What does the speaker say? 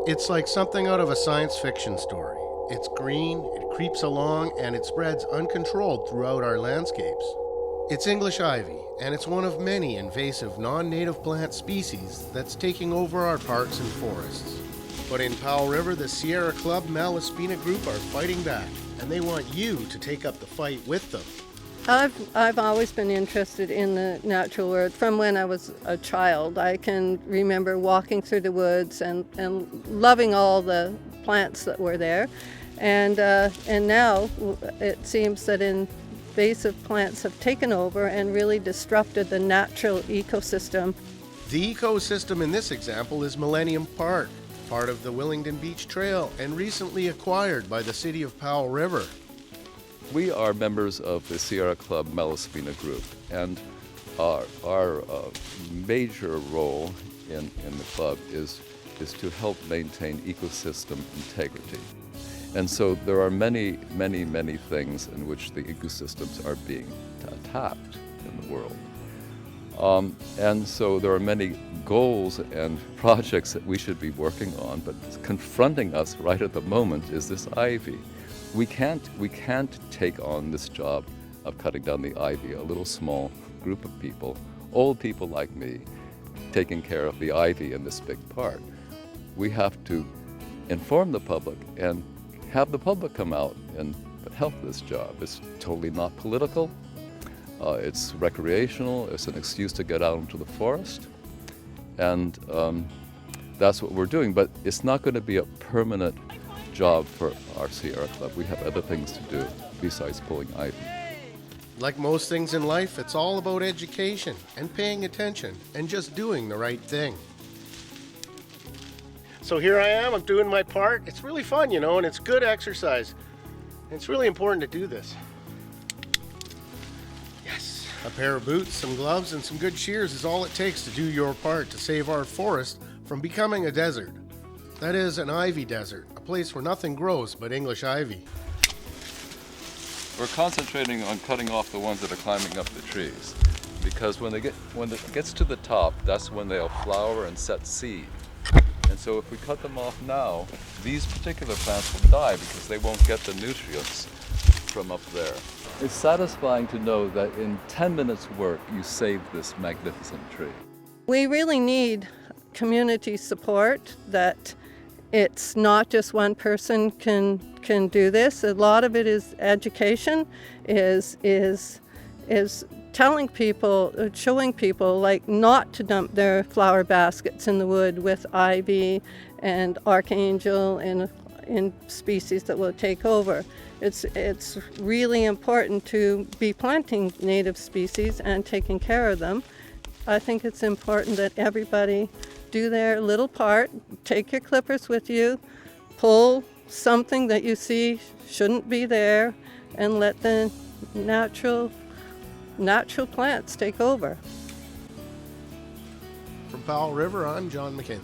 It's like something out of a science fiction story. It's green, it creeps along, and it spreads uncontrolled throughout our landscapes. It's English ivy, and it's one of many invasive non-native plant species that's taking over our parks and forests. But in Powell River, the Sierra Club Malaspina group are fighting back, and they want you to take up the fight with them. I've always been interested in the natural world from when I was a child. I can remember walking through the woods and loving all the plants that were there. And now it seems that invasive plants have taken over and really disrupted the natural ecosystem. The ecosystem in this example is Millennium Park, part of the Willingdon Beach Trail and recently acquired by the city of Powell River. We are members of the Sierra Club Malaspina group, and our major role in the club is to help maintain ecosystem integrity. And so there are many things in which the ecosystems are being attacked in the world. And so there are many goals and projects that we should be working on, but confronting us right at the moment is this ivy. We can't take on this job of cutting down the ivy, a little small group of people, old people like me, taking care of the ivy in this big park. We have to inform the public and have the public come out and help this job. It's totally not political. It's recreational. It's an excuse to get out into the forest. And that's what we're doing. But it's not going to be a permanent job for our Sierra Club. We have other things to do besides pulling ivy. Like most things in life, it's all about education and paying attention and just doing the right thing. So here I am, I'm doing my part. It's really fun, and it's good exercise. It's really important to do this. Yes. A pair of boots, some gloves, and some good shears is all it takes to do your part to save our forest from becoming a desert. That is, an ivy desert, a place where nothing grows but English ivy. We're concentrating on cutting off the ones that are climbing up the trees, because when it gets to the top, that's when they'll flower and set seed. And so if we cut them off now, these particular plants will die because they won't get the nutrients from up there. It's satisfying to know that in 10 minutes work, you saved this magnificent tree. We really need community support, that it's not just one person can do this. A lot of it is education, is telling people, showing people like not to dump their flower baskets in the wood with ivy and archangel and in species that will take over. It's really important to be planting native species and taking care of them. I think it's important that everybody do their little part. Take your clippers with you, pull something that you see shouldn't be there, and let the natural plants take over. From Powell River, I'm John McKenzie.